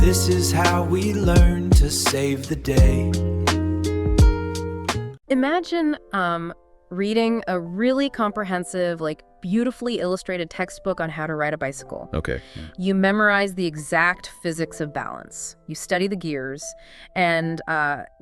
This is how we learn to save the day. Imagine reading a really comprehensive, beautifully illustrated textbook on how to ride a bicycle. Okay. You memorize the exact physics of balance. You study the gears, and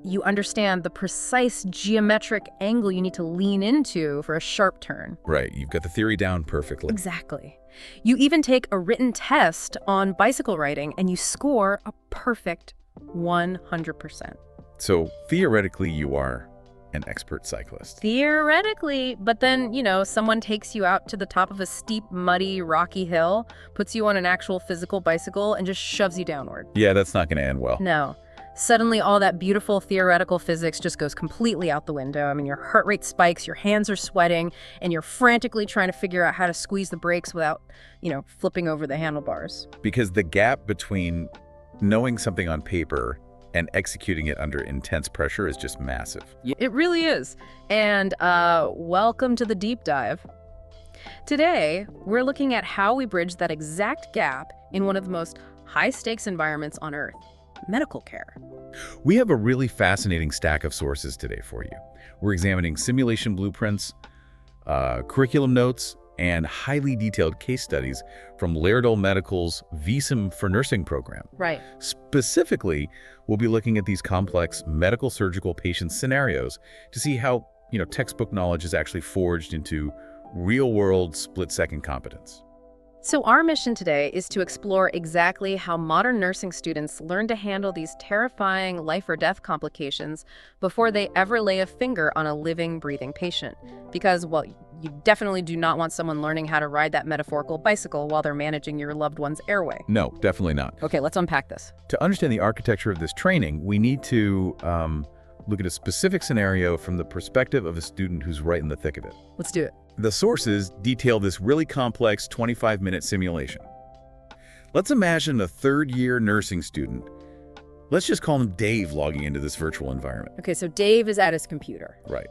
you understand the precise geometric angle you need to lean into for a sharp turn. Right. You've got the theory down perfectly. Exactly. You even take a written test on bicycle riding, and you score a perfect 100%. So theoretically, you are an expert cyclist. Theoretically, but then, someone takes you out to the top of a steep, muddy, rocky hill, puts you on an actual physical bicycle, and just shoves you downward. Yeah, that's not going to end well. No. Suddenly, all that beautiful theoretical physics just goes completely out the window. I mean, your heart rate spikes, your hands are sweating, and you're frantically trying to figure out how to squeeze the brakes without, flipping over the handlebars. Because the gap between knowing something on paper and executing it under intense pressure is just massive. It really is. And welcome to the deep dive. Today, we're looking at how we bridge that exact gap in one of the most high-stakes environments on Earth, medical care. We have a really fascinating stack of sources today for you. We're examining simulation blueprints, curriculum notes, and highly detailed case studies from Laerdal Medical's Vsim for Nursing program. Right. Specifically, we'll be looking at these complex medical surgical patient scenarios to see how, textbook knowledge is actually forged into real-world split-second competence. So our mission today is to explore exactly how modern nursing students learn to handle these terrifying life or death complications before they ever lay a finger on a living, breathing patient. Because, well, you definitely do not want someone learning how to ride that metaphorical bicycle while they're managing your loved one's airway. No, definitely not. Okay, let's unpack this. To understand the architecture of this training, we need to look at a specific scenario from the perspective of a student who's right in the thick of it. Let's do it. The sources detail this really complex 25-minute simulation. Let's imagine a third-year nursing student. Let's just call him Dave logging into this virtual environment. Okay, so Dave is at his computer. Right.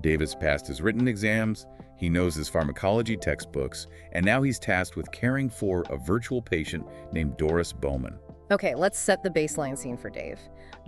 Dave has passed his written exams, he knows his pharmacology textbooks, and now he's tasked with caring for a virtual patient named Doris Bowman. Okay, let's set the baseline scene for Dave.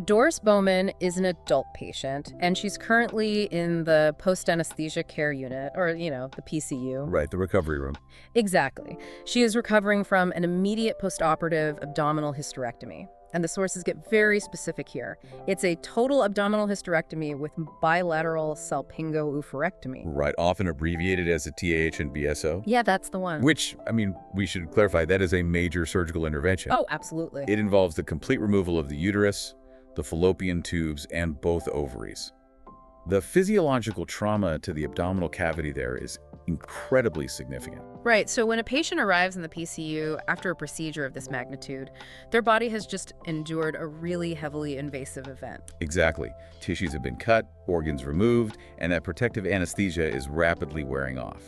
Doris Bowman is an adult patient, and she's currently in the post-anesthesia care unit, or, the PCU. Right, the recovery room. Exactly. She is recovering from an immediate post-operative abdominal hysterectomy. And the sources get very specific here. It's a total abdominal hysterectomy with bilateral salpingo-oophorectomy. Right, often abbreviated as a TAH and BSO. Yeah, that's the one. Which, we should clarify, that is a major surgical intervention. Oh, absolutely. It involves the complete removal of the uterus, the fallopian tubes, and both ovaries. The physiological trauma to the abdominal cavity there is incredibly significant. Right, so when a patient arrives in the PCU after a procedure of this magnitude, their body has just endured a really heavily invasive event. Exactly. Tissues have been cut, organs removed, and that protective anesthesia is rapidly wearing off.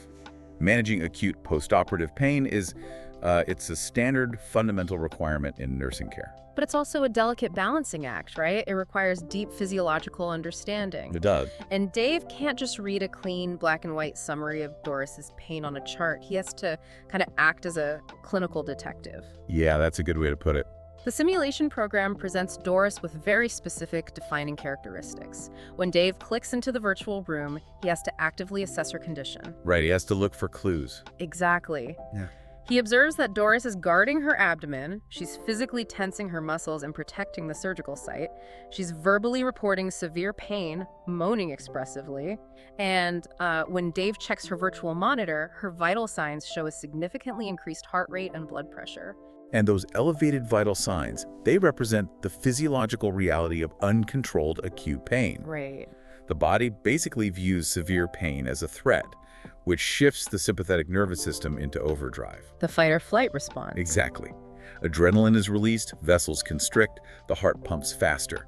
Managing acute postoperative pain is it's a standard fundamental requirement in nursing care. But it's also a delicate balancing act, right? It requires deep physiological understanding. It does. And Dave can't just read a clean black and white summary of Doris's pain on a chart. He has to kind of act as a clinical detective. Yeah, that's a good way to put it. The simulation program presents Doris with very specific defining characteristics. When Dave clicks into the virtual room, he has to actively assess her condition. Right, he has to look for clues. Exactly. Yeah. He observes that Doris is guarding her abdomen, she's physically tensing her muscles and protecting the surgical site, she's verbally reporting severe pain, moaning expressively, and when Dave checks her virtual monitor, her vital signs show a significantly increased heart rate and blood pressure. And those elevated vital signs, they represent the physiological reality of uncontrolled acute pain. Right. The body basically views severe pain as a threat, which shifts the sympathetic nervous system into overdrive. The fight or flight response. Exactly. Adrenaline is released, vessels constrict, the heart pumps faster.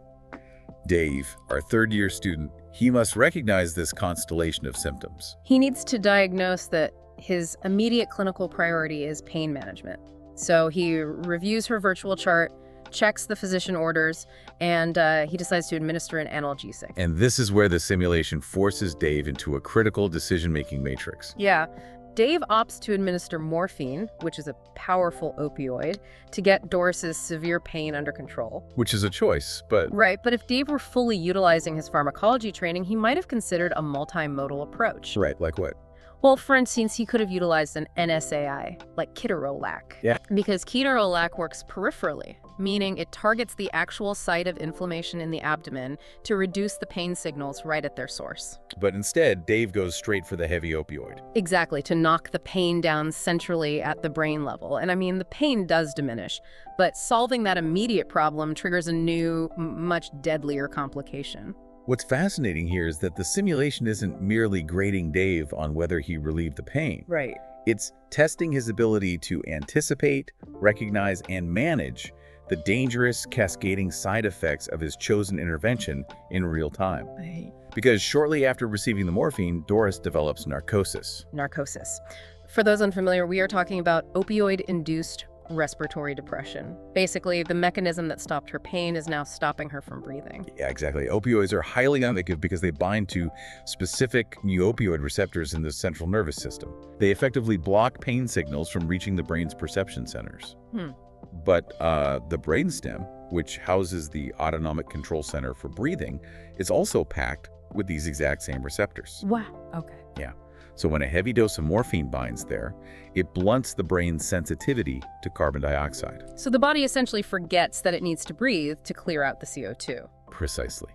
Dave, our third-year student, he must recognize this constellation of symptoms. He needs to diagnose that his immediate clinical priority is pain management. So he reviews her virtual chart, checks the physician orders, and he decides to administer an analgesic. And this is where the simulation forces Dave into a critical decision-making matrix. Yeah. Dave opts to administer morphine, which is a powerful opioid, to get Doris's severe pain under control. Which is a choice, but Right, but if Dave were fully utilizing his pharmacology training, he might have considered a multimodal approach. right, like what? Well, for instance, he could have utilized an NSAI, like ketorolac. Yeah. Because ketorolac works peripherally, meaning it targets the actual site of inflammation in the abdomen to reduce the pain signals right at their source. But instead, Dave goes straight for the heavy opioid. Exactly, to knock the pain down centrally at the brain level. And I mean, the pain does diminish, but solving that immediate problem triggers a new, much deadlier complication. What's fascinating here is that the simulation isn't merely grading Dave on whether he relieved the pain. Right. It's testing his ability to anticipate, recognize, and manage the dangerous cascading side effects of his chosen intervention in real time. Right. Because shortly after receiving the morphine, Doris develops narcosis. Narcosis. For those unfamiliar, we are talking about opioid-induced respiratory depression. Basically, the mechanism that stopped her pain is now stopping her from breathing. Yeah, exactly. Opioids are highly addictive because they bind to specific mu-opioid receptors in the central nervous system. They effectively block pain signals from reaching the brain's perception centers. But the brainstem, which houses the autonomic control center for breathing, is also packed with these exact same receptors. Wow, okay. Yeah. So when a heavy dose of morphine binds there, it blunts the brain's sensitivity to carbon dioxide. So the body essentially forgets that it needs to breathe to clear out the CO2. Precisely.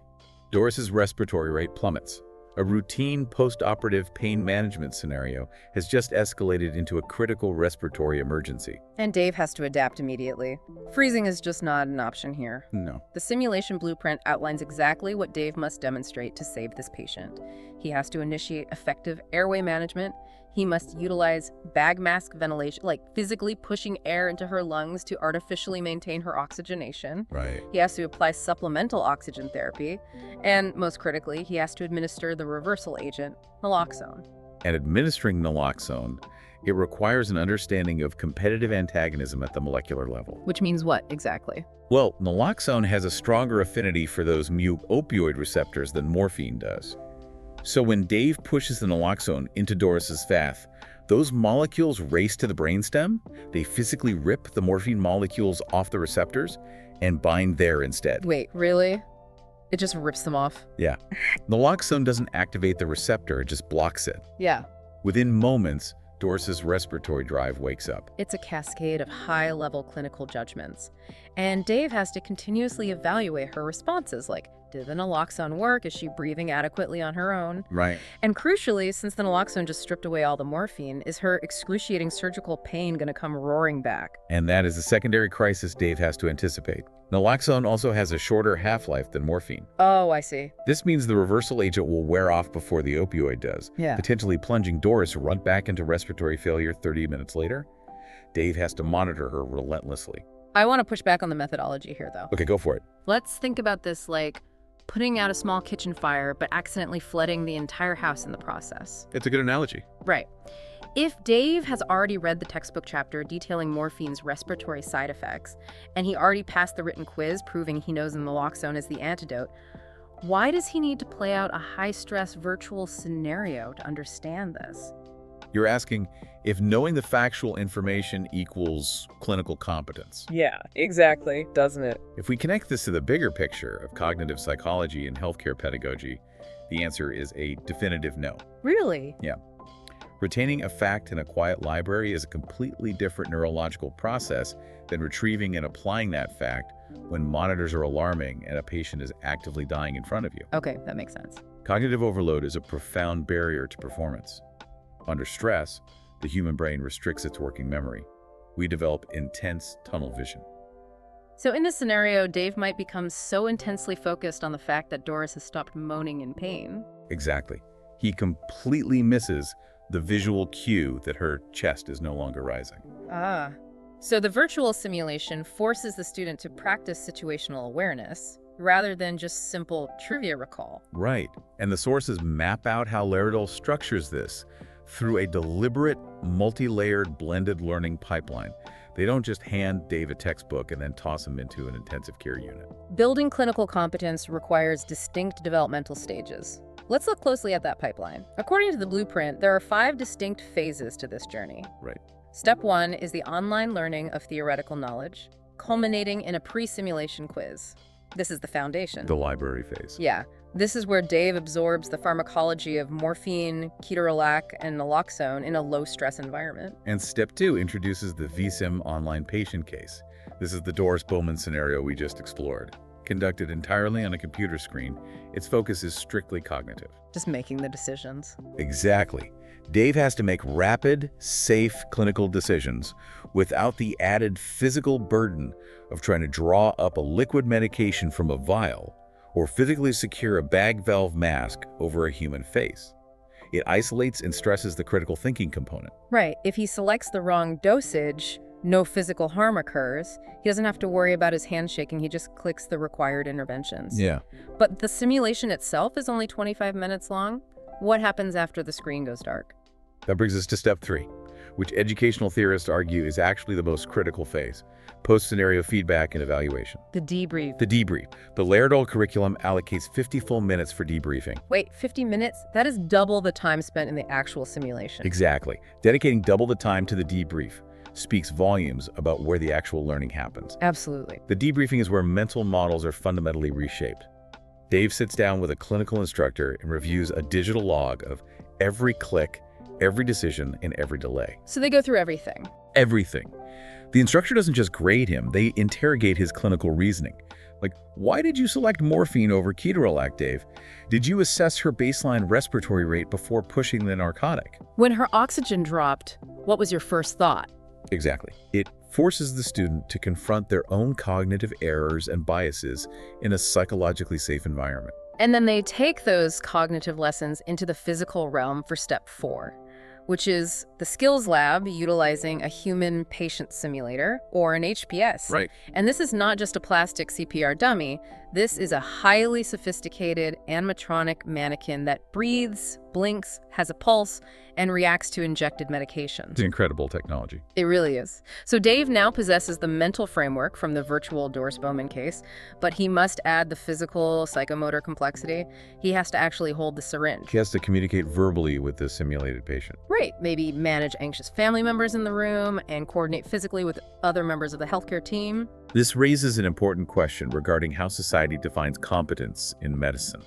Doris's respiratory rate plummets. A routine post-operative pain management scenario has just escalated into a critical respiratory emergency. And Dave has to adapt immediately. Freezing is just not an option here. No. The simulation blueprint outlines exactly what Dave must demonstrate to save this patient. He has to initiate effective airway management. He must utilize bag mask ventilation, like physically pushing air into her lungs to artificially maintain her oxygenation. Right. He has to apply supplemental oxygen therapy. And most critically, he has to administer the reversal agent, naloxone. And administering naloxone, it requires an understanding of competitive antagonism at the molecular level. Which means what exactly? Well, naloxone has a stronger affinity for those mu-opioid receptors than morphine does. So when Dave pushes the naloxone into Doris's bath, those molecules race to the brainstem, they physically rip the morphine molecules off the receptors and bind there instead. Wait, really? It just rips them off? Yeah. Naloxone doesn't activate the receptor, it just blocks it. Yeah. Within moments, Doris's respiratory drive wakes up. It's a cascade of high-level clinical judgments. And Dave has to continuously evaluate her responses, like, did the naloxone work? Is she breathing adequately on her own? Right. And crucially, since the naloxone just stripped away all the morphine, is her excruciating surgical pain going to come roaring back? And that is the secondary crisis Dave has to anticipate. Naloxone also has a shorter half-life than morphine. Oh, I see. This means the reversal agent will wear off before the opioid does, potentially plunging Doris right back into respiratory failure 30 minutes later. Dave has to monitor her relentlessly. I want to push back on the methodology here, though. Okay, go for it. Let's think about this like putting out a small kitchen fire, but accidentally flooding the entire house in the process. It's a good analogy. Right. If Dave has already read the textbook chapter detailing morphine's respiratory side effects, and he already passed the written quiz proving he knows naloxone is the antidote, why does he need to play out a high-stress virtual scenario to understand this? You're asking if knowing the factual information equals clinical competence. Yeah, exactly, doesn't it? If we connect this to the bigger picture of cognitive psychology and healthcare pedagogy, the answer is a definitive no. Really? Yeah. Retaining a fact in a quiet library is a completely different neurological process than retrieving and applying that fact when monitors are alarming and a patient is actively dying in front of you. Okay, that makes sense. Cognitive overload is a profound barrier to performance. Under stress, the human brain restricts its working memory. We develop intense tunnel vision. So in this scenario, Dave might become so intensely focused on the fact that Doris has stopped moaning in pain. Exactly. He completely misses the visual cue that her chest is no longer rising. Ah. So the virtual simulation forces the student to practice situational awareness rather than just simple trivia recall. Right. And the sources map out how Laerdal structures this through a deliberate, multi-layered blended learning pipeline. They don't just hand Dave a textbook and then toss him into an intensive care unit. Building clinical competence requires distinct developmental stages. Let's look closely at that pipeline. According to the blueprint, there are 5 distinct phases to this journey. Right. Step 1 is the online learning of theoretical knowledge, culminating in a pre-simulation quiz. This is the foundation. The library phase. Yeah. This is where Dave absorbs the pharmacology of morphine, ketorolac, and naloxone in a low-stress environment. And step 2 introduces the Vsim online patient case. This is the Doris Bowman scenario we just explored. Conducted entirely on a computer screen, its focus is strictly cognitive. Just making the decisions. Exactly. Dave has to make rapid, safe clinical decisions without the added physical burden of trying to draw up a liquid medication from a vial or physically secure a bag valve mask over a human face. It isolates and stresses the critical thinking component. Right. If he selects the wrong dosage, no physical harm occurs. He doesn't have to worry about his hand shaking. He just clicks the required interventions. Yeah. But the simulation itself is only 25 minutes long. What happens after the screen goes dark? That brings us to step 3, which educational theorists argue is actually the most critical phase: post-scenario feedback and evaluation. The debrief. The debrief. The Laerdal curriculum allocates 50 full minutes for debriefing. Wait, 50 minutes? That is double the time spent in the actual simulation. Exactly. Dedicating double the time to the debrief speaks volumes about where the actual learning happens. Absolutely. The debriefing is where mental models are fundamentally reshaped. Dave sits down with a clinical instructor and reviews a digital log of every click, every decision, and every delay. So they go through everything. Everything. The instructor doesn't just grade him, they interrogate his clinical reasoning. Like, why did you select morphine over ketorolac, Dave? Did you assess her baseline respiratory rate before pushing the narcotic? When her oxygen dropped, what was your first thought? Exactly. It forces the student to confront their own cognitive errors and biases in a psychologically safe environment. And then they take those cognitive lessons into the physical realm for step 4, which is the skills lab utilizing a human patient simulator or an HPS. Right. And this is not just a plastic CPR dummy. This is a highly sophisticated animatronic mannequin that breathes, blinks, has a pulse, and reacts to injected medication. It's incredible technology. It really is. So Dave now possesses the mental framework from the virtual Doris Bowman case, but he must add the physical, psychomotor complexity. He has to actually hold the syringe. He has to communicate verbally with the simulated patient. Right. Maybe manage anxious family members in the room and coordinate physically with other members of the healthcare team. This raises an important question regarding how society defines competence in medicine.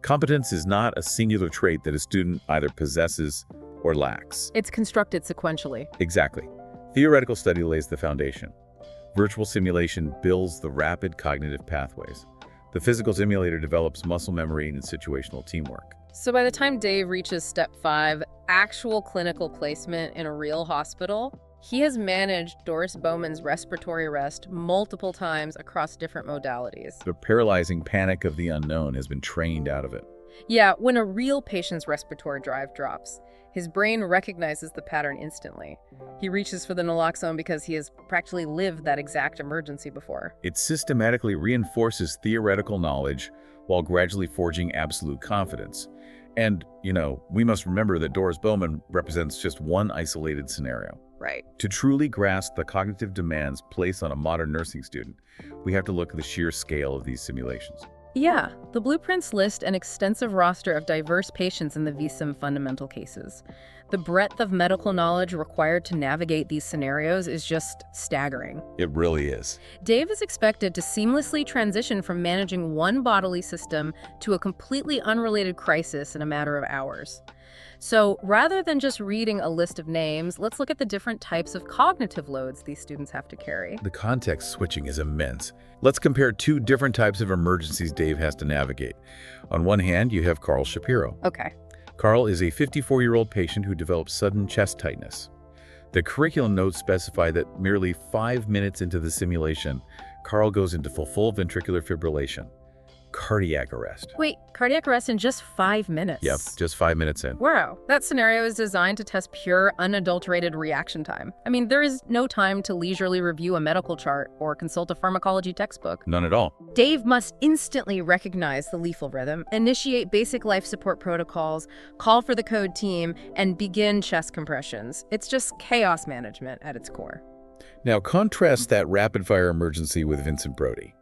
Competence is not a singular trait that a student either possesses or lacks. It's constructed sequentially. Exactly. Theoretical study lays the foundation. Virtual simulation builds the rapid cognitive pathways. The physical simulator develops muscle memory and situational teamwork. So by the time Dave reaches step 5, actual clinical placement in a real hospital, he has managed Doris Bowman's respiratory arrest multiple times across different modalities. The paralyzing panic of the unknown has been trained out of it. Yeah, when a real patient's respiratory drive drops, his brain recognizes the pattern instantly. He reaches for the naloxone because he has practically lived that exact emergency before. It systematically reinforces theoretical knowledge while gradually forging absolute confidence. And, we must remember that Doris Bowman represents just one isolated scenario. Right. To truly grasp the cognitive demands placed on a modern nursing student, we have to look at the sheer scale of these simulations. Yeah, the blueprints list an extensive roster of diverse patients in the Vsim fundamental cases. The breadth of medical knowledge required to navigate these scenarios is just staggering. It really is. Dave is expected to seamlessly transition from managing one bodily system to a completely unrelated crisis in a matter of hours. So rather than just reading a list of names, let's look at the different types of cognitive loads these students have to carry. The context switching is immense. Let's compare 2 different types of emergencies Dave has to navigate. On one hand, you have Carl Shapiro. Okay. Carl is a 54-year-old patient who developed sudden chest tightness. The curriculum notes specify that merely 5 minutes into the simulation, Carl goes into full ventricular fibrillation, cardiac arrest. Wait, cardiac arrest in just 5 minutes? Yep, just 5 minutes in. Wow, that scenario is designed to test pure, unadulterated reaction time. I mean, there is no time to leisurely review a medical chart or consult a pharmacology textbook. None at all. Dave must instantly recognize the lethal rhythm, initiate basic life support protocols, call for the code team, and begin chest compressions. It's just chaos management at its core. Now contrast that rapid-fire emergency with Vincent Brody.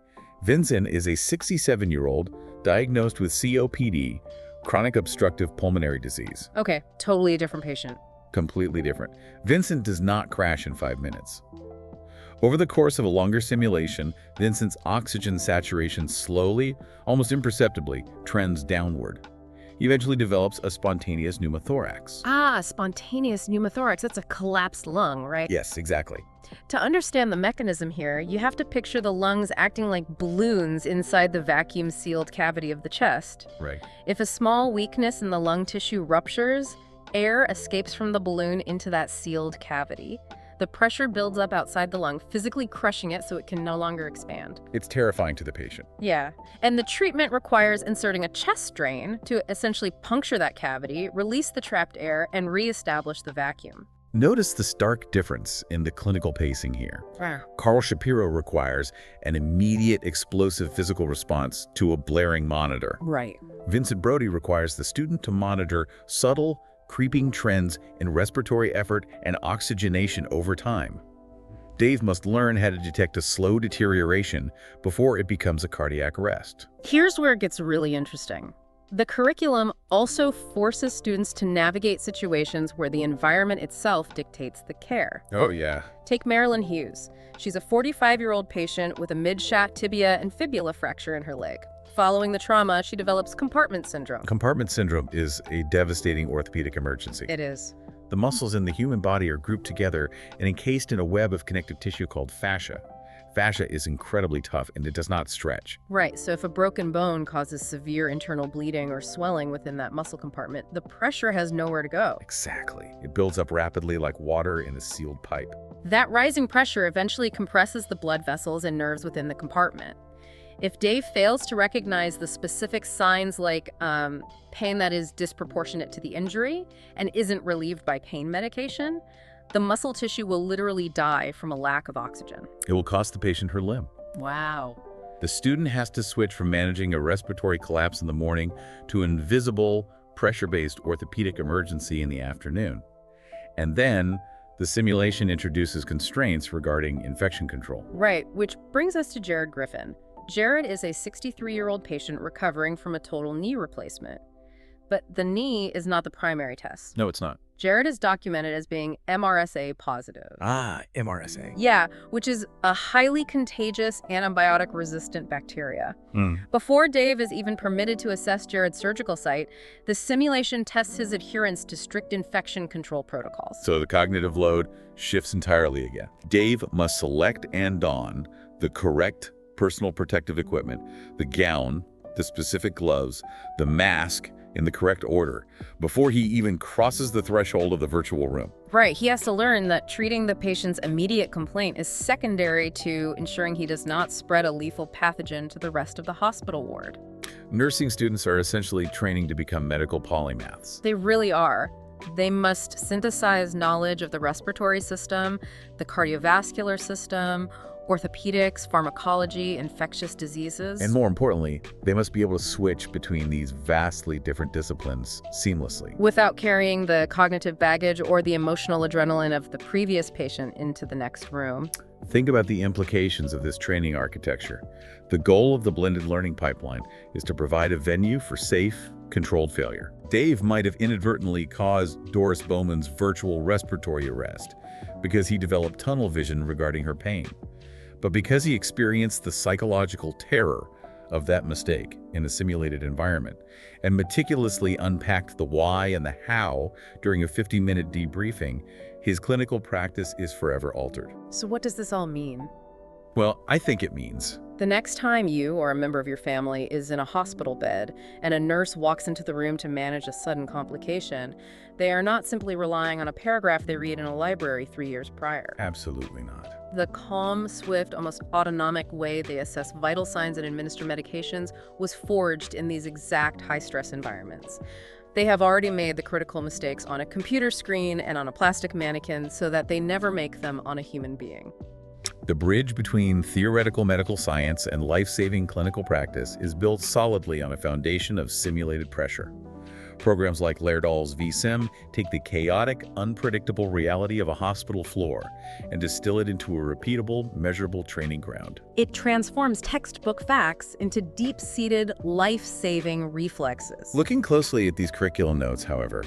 Vincent is a 67-year-old diagnosed with COPD Chronic obstructive pulmonary disease. Okay, totally a different patient. Completely different. Vincent does not crash in 5 minutes. Over the course of a longer simulation, Vincent's oxygen saturation slowly, almost imperceptibly, trends downward. He eventually develops a spontaneous pneumothorax. Ah, spontaneous pneumothorax. That's a collapsed lung, right? Yes, exactly. To understand the mechanism here, you have to picture the lungs acting like balloons inside the vacuum-sealed cavity of the chest. Right. If a small weakness in the lung tissue ruptures, air escapes from the balloon into that sealed cavity. The pressure builds up outside the lung, physically crushing it so it can no longer expand. It's terrifying to the patient. Yeah, and the treatment requires inserting a chest drain to essentially puncture that cavity, release the trapped air, and reestablish the vacuum. Notice the stark difference in the clinical pacing here. Carl Shapiro requires an immediate explosive physical response to a blaring monitor. Right. Vincent Brody requires the student to monitor subtle, creeping trends in respiratory effort and oxygenation over time. Dave must learn how to detect a slow deterioration before it becomes a cardiac arrest. Here's where it gets really interesting. The curriculum also forces students to navigate situations where the environment itself dictates the care. Oh, yeah. Take Marilyn Hughes. She's a 45-year-old patient with a mid-shat tibia and fibula fracture in her leg. Following the trauma, she develops compartment syndrome. Compartment syndrome is a devastating orthopedic emergency. It is. The muscles in the human body are grouped together and encased in a web of connective tissue called fascia. Fascia is incredibly tough and it does not stretch. Right, so if a broken bone causes severe internal bleeding or swelling within that muscle compartment, the pressure has nowhere to go. Exactly. It builds up rapidly like water in a sealed pipe. That rising pressure eventually compresses the blood vessels and nerves within the compartment. If Dave fails to recognize the specific signs like pain that is disproportionate to the injury and isn't relieved by pain medication, the muscle tissue will literally die from a lack of oxygen. It will cost the patient her limb. Wow. The student has to switch from managing a respiratory collapse in the morning to an invisible, pressure-based orthopedic emergency in the afternoon. And then, the simulation introduces constraints regarding infection control. Right, which brings us to Jared Griffin. Jared is a 63-year-old patient recovering from a total knee replacement. But the knee is not the primary test. No, it's not. Jared is documented as being MRSA positive. Ah, MRSA. Yeah, which is a highly contagious antibiotic-resistant bacteria. Mm. Before Dave is even permitted to assess Jared's surgical site, the simulation tests his adherence to strict infection control protocols. So the cognitive load shifts entirely again. Dave must select and don the correct personal protective equipment, the gown, the specific gloves, the mask, in the correct order, before he even crosses the threshold of the virtual room. Right, he has to learn that treating the patient's immediate complaint is secondary to ensuring he does not spread a lethal pathogen to the rest of the hospital ward. Nursing students are essentially training to become medical polymaths. They really are. They must synthesize knowledge of the respiratory system, the cardiovascular system, orthopedics, pharmacology, infectious diseases. And more importantly, they must be able to switch between these vastly different disciplines seamlessly. Without carrying the cognitive baggage or the emotional adrenaline of the previous patient into the next room. Think about the implications of this training architecture. The goal of the blended learning pipeline is to provide a venue for safe, controlled failure. Dave might have inadvertently caused Doris Bowman's virtual respiratory arrest because he developed tunnel vision regarding her pain. But because he experienced the psychological terror of that mistake in a simulated environment and meticulously unpacked the why and the how during a 50-minute debriefing, his clinical practice is forever altered. So what does this all mean? Well, I think it means The next time you or a member of your family is in a hospital bed and a nurse walks into the room to manage a sudden complication, they are not simply relying on a paragraph they read in a library 3 years prior. absolutely not. The calm, swift, almost autonomic way they assess vital signs and administer medications was forged in these exact high-stress environments. They have already made the critical mistakes on a computer screen and on a plastic mannequin so that they never make them on a human being. The bridge between theoretical medical science and life-saving clinical practice is built solidly on a foundation of simulated pressure. Programs like Lerdahl's Vsim take the chaotic, unpredictable reality of a hospital floor and distill it into a repeatable, measurable training ground. It transforms textbook facts into deep-seated, life-saving reflexes. Looking closely at these curriculum notes, however,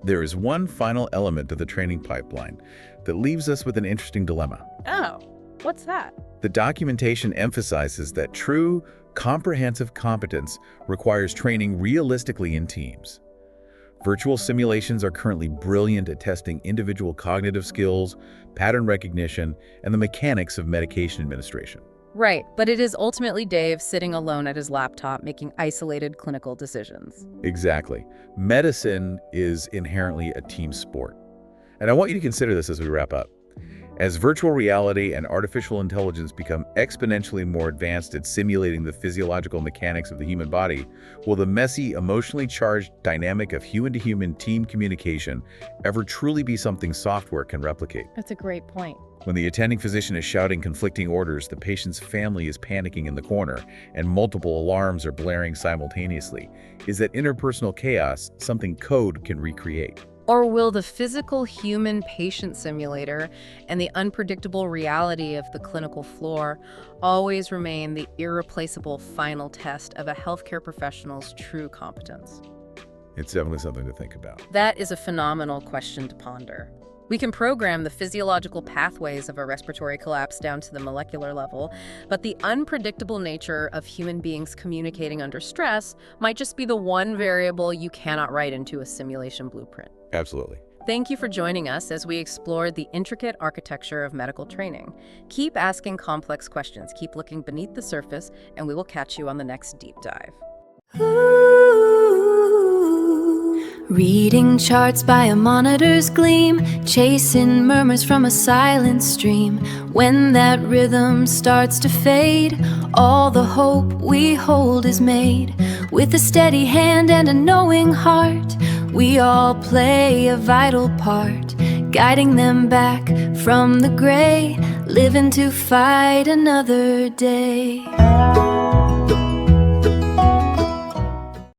there is one final element of the training pipeline that leaves us with an interesting dilemma. Oh, what's that? The documentation emphasizes that true, comprehensive competence requires training realistically in teams. Virtual simulations are currently brilliant at testing individual cognitive skills, pattern recognition, and the mechanics of medication administration. Right, but it is ultimately Dave sitting alone at his laptop making isolated clinical decisions. Exactly. Medicine is inherently a team sport. And I want you to consider this as we wrap up. As virtual reality and artificial intelligence become exponentially more advanced at simulating the physiological mechanics of the human body, will the messy, emotionally charged dynamic of human-to-human team communication ever truly be something software can replicate? That's a great point. When the attending physician is shouting conflicting orders, the patient's family is panicking in the corner, and multiple alarms are blaring simultaneously, is that interpersonal chaos something code can recreate? Or will the physical human patient simulator and the unpredictable reality of the clinical floor always remain the irreplaceable final test of a healthcare professional's true competence? It's definitely something to think about. That is a phenomenal question to ponder. We can program the physiological pathways of a respiratory collapse down to the molecular level, but the unpredictable nature of human beings communicating under stress might just be the one variable you cannot write into a simulation blueprint. Absolutely. Thank you for joining us as we explored the intricate architecture of medical training. Keep asking complex questions, keep looking beneath the surface, and we will catch you on the next deep dive. Reading charts by a monitor's gleam, chasing murmurs from a silent stream. When that rhythm starts to fade, all the hope we hold is made. With a steady hand and a knowing heart, we all play a vital part, guiding them back from the gray, living to fight another day.